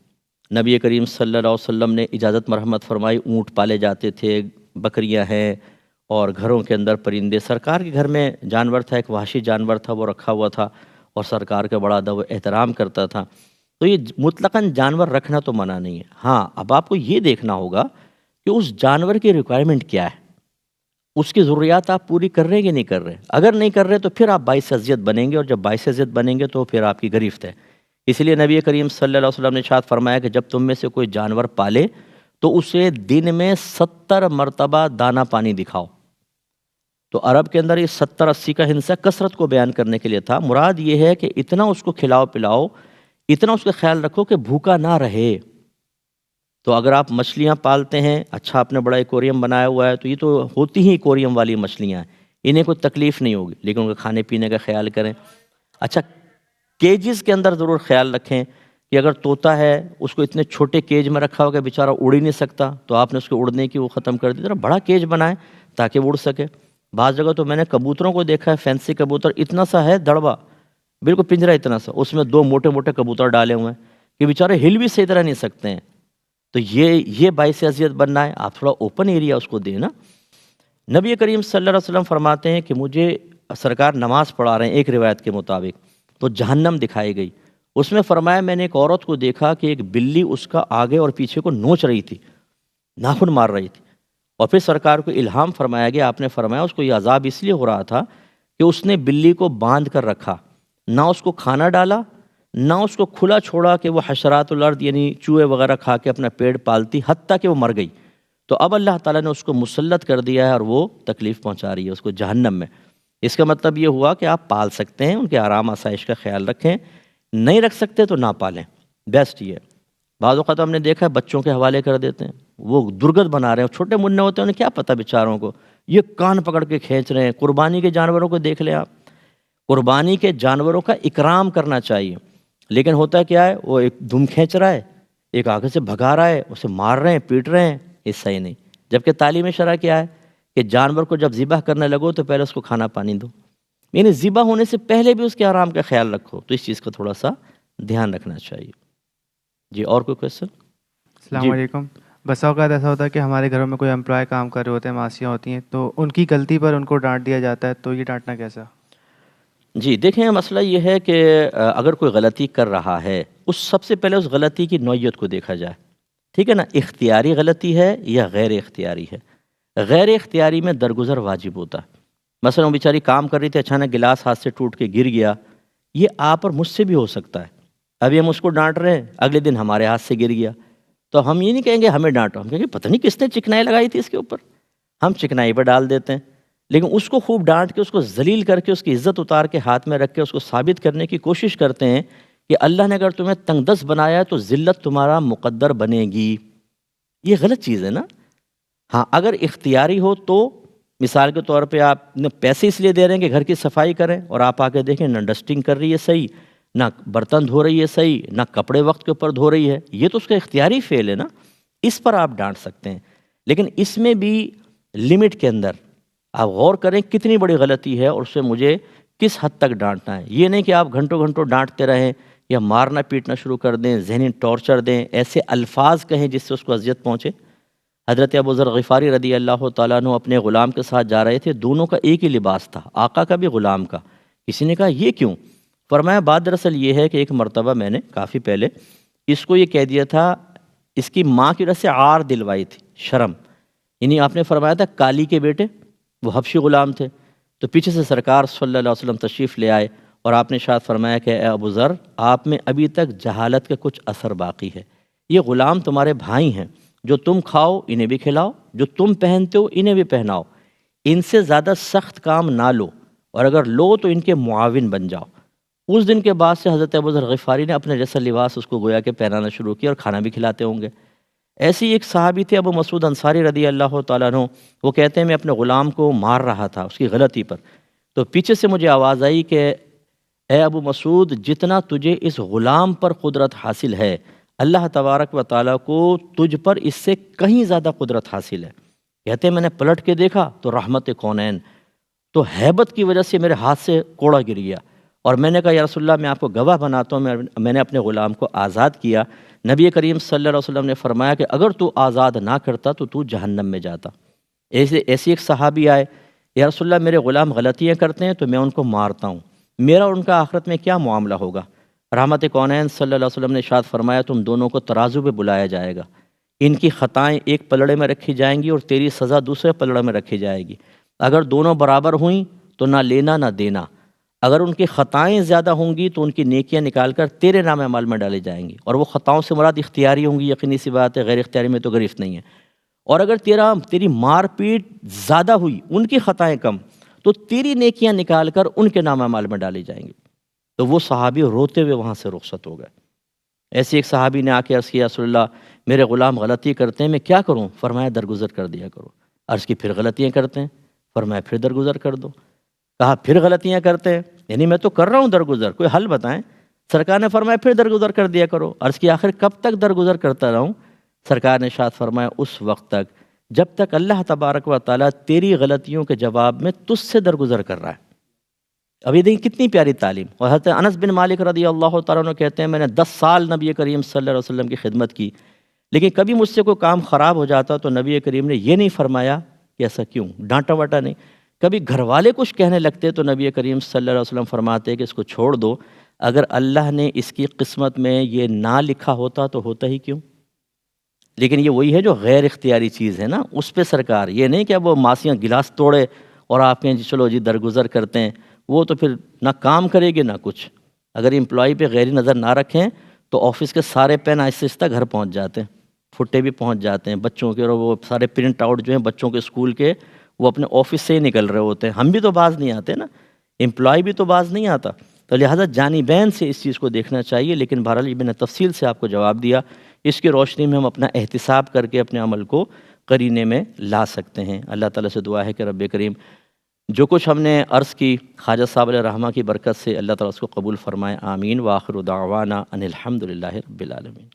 نبی کریم صلی اللہ علیہ وسلم نے اجازت مرحمت فرمائی، اونٹ پالے جاتے تھے، بکریاں ہیں، اور گھروں کے اندر پرندے۔ سرکار کے گھر میں جانور تھا، ایک وحشی جانور تھا، وہ رکھا ہوا تھا اور سرکار کا بڑا ادب و احترام کرتا تھا۔ تو یہ مطلقاً جانور رکھنا تو منع نہیں ہے۔ ہاں اب آپ کو یہ دیکھنا ہوگا کہ اس جانور کی ریکوائرمنٹ کیا ہے، اس کی ضروریات آپ پوری کر رہے ہیں کہ نہیں کر رہے۔ اگر نہیں کر رہے تو پھر آپ باعث اذیت بنیں گے، اور جب باعث اذیت بنیں گے تو پھر آپ کی گرفت ہے۔ اس لیے نبی کریم صلی اللہ علیہ وسلم نے ارشاد فرمایا کہ جب تم میں سے کوئی جانور پالے تو اسے دن میں 70 مرتبہ دانہ پانی دکھاؤ۔ تو عرب کے اندر یہ 70-80 کا ہندسہ کثرت کو بیان کرنے کے لیے تھا۔ مراد یہ ہے کہ اتنا اس کو کھلاؤ پلاؤ، اتنا اس کا خیال رکھو کہ بھوکا نہ رہے۔ تو اگر آپ مچھلیاں پالتے ہیں، اچھا آپ نے بڑا ایکویریم بنایا ہوا ہے، تو یہ تو ہوتی ہی ایکویریم والی مچھلیاں ہیں، انہیں کوئی تکلیف نہیں ہوگی، لیکن ان کے کھانے پینے کا خیال کریں۔ اچھا کیجز کے اندر ضرور خیال رکھیں کہ اگر طوطا ہے اس کو اتنے چھوٹے کیج میں رکھا ہوگا، بیچارہ اڑ ہی نہیں سکتا، تو آپ نے اس کے اڑنے کی وہ ختم کر دی، ذرا بڑا کیج بنائیں تاکہ وہ اڑ سکے۔ بعض جگہ تو میں نے کبوتروں کو دیکھا ہے، فینسی کبوتر اتنا سا ہے دڑبا، بالکل پنجرا اتنا سا، اس میں 2 موٹے موٹے کبوتر ڈالے ہوئے ہیں کہ بیچارے ہل بھی صحیح طرح نہیں سکتے ہیں۔ تو یہ باعث اذیت بننا ہے، آپ تھوڑا اوپن ایریا اس کو دیں نا۔ نبی کریم صلی اللہ علیہ وسلم فرماتے ہیں کہ مجھے سرکار نماز پڑھا رہے ہیں ایک روایت کے مطابق، تو جہنم دکھائی گئی۔ اس میں فرمایا میں نے ایک عورت کو دیکھا کہ ایک بلی اس کا آگے اور پیچھے کو نوچ رہی تھی، ناخن مار رہی تھی، اور پھر سرکار کو الہام فرمایا گیا، آپ نے فرمایا اس کو یہ عذاب اس لیے ہو رہا تھا کہ اس نے بلی کو باندھ کر رکھا، نہ اس کو کھانا ڈالا، نہ اس کو کھلا چھوڑا کہ وہ حشرات الارض یعنی چوہے وغیرہ کھا کے اپنا پیٹ پالتی، حتیٰ کہ وہ مر گئی۔ تو اب اللہ تعالیٰ نے اس کو مسلط کر دیا ہے اور وہ تکلیف پہنچا رہی ہے اس کو جہنم میں۔ اس کا مطلب یہ ہوا کہ آپ پال سکتے ہیں، ان کے آرام آسائش کا خیال رکھیں، نہیں رکھ سکتے تو نہ پالیں، بیسٹ یہ ہے۔ بعض اوقات ہم نے دیکھا ہے بچوں کے حوالے کر دیتے ہیں، وہ درگت بنا رہے ہیں، چھوٹے منع ہوتے ہیں، انہیں کیا پتہ بیچاروں کو، یہ کان پکڑ کے کھینچ رہے ہیں۔ قربانی کے جانوروں کو دیکھ لیں آپ، قربانی کے جانوروں کا اکرام کرنا چاہیے، لیکن ہوتا کیا ہے، وہ ایک دم کھینچ رہا ہے، ایک آگے سے بھگا رہا ہے، اسے مار رہے ہیں، پیٹ رہے ہیں، یہ صحیح نہیں۔ جبکہ تعلیم شرع کیا ہے کہ جانور کو جب ذبح کرنے لگو تو پہلے اس کو کھانا پانی دو، یعنی ذبح ہونے سے پہلے بھی اس کے آرام کا خیال رکھو، تو اس چیز کا تھوڑا سا دھیان رکھنا چاہیے۔ جی اور کوئی کویشچن؟ السلام علیکم۔ بس اوقات ایسا ہوتا ہے کہ ہمارے گھروں میں کوئی امپلائی کام کر رہے ہوتے ہیں، معاشیاں ہوتی ہیں، تو ان کی غلطی پر ان کو ڈانٹ دیا جاتا ہے، تو یہ ڈانٹنا کیسا؟ جی دیکھیں، مسئلہ یہ ہے کہ اگر کوئی غلطی کر رہا ہے، اس سب سے پہلے اس غلطی کی نوعیت کو دیکھا جائے، ٹھیک ہے نا، اختیاری غلطی ہے یا غیر اختیاری ہے۔ غیر اختیاری میں درگزر واجب ہوتا ہے۔ مثلا وہ بیچاری کام کر رہی تھی، اچانک گلاس ہاتھ سے ٹوٹ کے گر گیا، یہ آپ اور مجھ سے بھی ہو سکتا ہے۔ ابھی ہم اس کو ڈانٹ رہے ہیں، اگلے دن ہمارے ہاتھ سے گر گیا، تو ہم یہ نہیں کہیں گے ہمیں ڈانٹو، ہم کہیں گے پتہ نہیں کس نے چکنائی لگائی تھی اس کے اوپر، ہم چکنائی پہ ڈال دیتے ہیں۔ لیکن اس کو خوب ڈانٹ کے، اس کو ذلیل کر کے، اس کی عزت اتار کے ہاتھ میں رکھ کے اس کو ثابت کرنے کی کوشش کرتے ہیں کہ اللہ نے اگر تمہیں تنگ دست بنایا ہے تو ذلت تمہارا مقدر بنے گی۔ یہ غلط چیز ہے نا۔ ہاں اگر اختیاری ہو تو مثال کے طور پہ آپ پیسے اس لیے دے رہے ہیں کہ گھر کی صفائی کریں، اور آپ آ کے دیکھیں نہ ڈسٹنگ کر رہی ہے صحیح، نہ برتن دھو رہی ہے صحیح، نہ کپڑے وقت کے اوپر دھو رہی ہے، یہ تو اس کا اختیاری فعل ہے نا، اس پر آپ ڈانٹ سکتے ہیں۔ لیکن اس میں بھی لمٹ کے اندر آپ غور کریں کتنی بڑی غلطی ہے اور اس سے مجھے کس حد تک ڈانٹنا ہے۔ یہ نہیں کہ آپ گھنٹوں گھنٹوں ڈانٹتے رہیں یا مارنا پیٹنا شروع کر دیں، ذہنی ٹارچر دیں، ایسے الفاظ کہیں جس سے اس کو اذیت پہنچے۔ حضرت ابو ذر غفاری رضی اللہ تعالیٰ عنہ اپنے غلام کے ساتھ جا رہے تھے، دونوں کا ایک ہی لباس تھا، آقا کا بھی غلام کا۔ کسی نے کہا یہ کیوں؟ فرمایا بات دراصل یہ ہے کہ ایک مرتبہ میں نے کافی پہلے اس کو یہ کہہ دیا تھا، اس کی ماں کی وجہ سے عار دلوائی تھی، شرم، یعنی آپ نے فرمایا تھا کالی کے بیٹے، وہ حبشی غلام تھے، تو پیچھے سے سرکار صلی اللہ علیہ وسلم تشریف لے آئے اور آپ نے شاید فرمایا کہ اے ابو ذر، آپ میں ابھی تک جہالت کا کچھ اثر باقی ہے، یہ غلام تمہارے بھائی ہیں، جو تم کھاؤ انہیں بھی کھلاؤ، جو تم پہنتے ہو انہیں بھی پہناؤ، ان سے زیادہ سخت کام نہ لو، اور اگر لو تو ان کے معاون بن جاؤ۔ اس دن کے بعد سے حضرت ابو ذر غفاری نے اپنے جیسا لباس اس کو گویا کہ پہنانا شروع کیا اور کھانا بھی کھلاتے ہوں گے۔ ایسی ایک صحابی تھے ابو مسعود انصاری رضی اللہ تعالیٰ عنہ، وہ کہتے ہیں میں اپنے غلام کو مار رہا تھا اس کی غلطی پر، تو پیچھے سے مجھے آواز آئی کہ اے ابو مسعود، جتنا تجھے اس غلام پر قدرت حاصل ہے، اللہ تبارک و تعالیٰ کو تجھ پر اس سے کہیں زیادہ قدرت حاصل ہے۔ کہتے ہیں میں نے پلٹ کے دیکھا تو رحمت کونین، تو ہیبت کی وجہ سے میرے ہاتھ سے کوڑا گر گیا، اور میں نے کہا یا رسول اللہ میں آپ کو گواہ بناتا ہوں، میں نے اپنے غلام کو آزاد کیا۔ نبی کریم صلی اللہ علیہ وسلم نے فرمایا کہ اگر تو آزاد نہ کرتا تو جہنم میں جاتا۔ ایسے ایک صحابی آئے، یا رسول اللہ میرے غلام غلطیاں کرتے ہیں تو میں ان کو مارتا ہوں، میرا اور ان کا آخرت میں کیا معاملہ ہوگا؟ رحمت کونین صلی اللہ علیہ وسلم نے ارشاد فرمایا تم دونوں کو ترازو پہ بلایا جائے گا، ان کی خطائیں ایک پلڑے میں رکھی جائیں گی اور تیری سزا دوسرے پلڑے میں رکھی جائے گی۔ اگر دونوں برابر ہوئیں تو نہ لینا نہ دینا، اگر ان کی خطائیں زیادہ ہوں گی تو ان کی نیکیاں نکال کر تیرے نام اعمال میں ڈالی جائیں گی، اور وہ خطاؤں سے مراد اختیاری ہوں گی، یقینی سی بات ہے، غیر اختیاری میں تو گرفت نہیں ہے۔ اور اگر تیری مار پیٹ زیادہ ہوئی، ان کی خطائیں کم، تو تیری نیکیاں نکال کر ان کے نام اعمال میں ڈالی جائیں گی۔ تو وہ صحابی روتے ہوئے وہاں سے رخصت ہو گئے۔ ایسے ایک صحابی نے آ کے عرض کیا رسول اللہ میرے غلام غلطی کرتے ہیں، میں کیا کروں؟ فرمایا درگزر کر دیا کرو۔ عرض کی پھر غلطیاں کرتے ہیں؟ فرمایا پھر درگزر کر دو۔ کہا پھر غلطیاں کرتے ہیں، یعنی میں تو کر رہا ہوں درگزر، کوئی حل بتائیں۔ سرکار نے فرمایا پھر درگزر کر دیا کرو۔ عرض کی آخر کب تک درگزر کرتا رہوں؟ سرکار نے ارشاد فرمایا اس وقت تک جب تک اللہ تبارک و تعالیٰ تیری غلطیوں کے جواب میں تجھ سے درگزر کر رہا ہے۔ ابھی دیکھیں کتنی پیاری تعلیم۔ اور حضرت انس بن مالک رضی اللہ تعالیٰ عنہ کہتے ہیں میں نے 10 سال نبی کریم صلی اللہ علیہ وسلم کی خدمت کی، لیکن کبھی مجھ سے کوئی کام خراب ہو جاتا تو نبی کریم نے یہ نہیں فرمایا کہ ایسا کیوں، ڈانٹا واٹا نہیں. کبھی گھر والے کچھ کہنے لگتے تو نبی کریم صلی اللہ علیہ وسلم فرماتے کہ اس کو چھوڑ دو، اگر اللہ نے اس کی قسمت میں یہ نہ لکھا ہوتا تو ہوتا ہی کیوں. لیکن یہ وہی ہے جو غیر اختیاری چیز ہے نا، اس پہ سرکار، یہ نہیں کہ اب وہ ماسیاں گلاس توڑے اور آپ کہیں جی چلو جی درگزر کرتے ہیں، وہ تو پھر نہ کام کرے گی نہ کچھ. اگر امپلائی پہ غیری نظر نہ رکھیں تو آفس کے سارے پین آہستہ آہستہ گھر پہنچ جاتے ہیں، پھٹے بھی پہنچ جاتے ہیں بچوں کے، اور وہ سارے پرنٹ آؤٹ جو ہیں بچوں کے اسکول کے وہ اپنے آفس سے ہی نکل رہے ہوتے ہیں. ہم بھی تو باز نہیں آتے نا، امپلائی بھی تو باز نہیں آتا. تو لہٰذا جانبین سے اس چیز کو دیکھنا چاہیے. لیکن بہرحال یہ میں نے تفصیل سے آپ کو جواب دیا، اس کی روشنی میں ہم اپنا احتساب کر کے اپنے عمل کو قرینے میں لا سکتے ہیں. اللہ تعالیٰ سے دعا ہے کہ رب کریم جو کچھ ہم نے عرض کی خواجہ صاحب علیہ رحمہ کی برکت سے اللہ تعالیٰ اس کو قبول فرمائے. آمین. وآخر دعوانا ان الحمد للہ رب العالمین.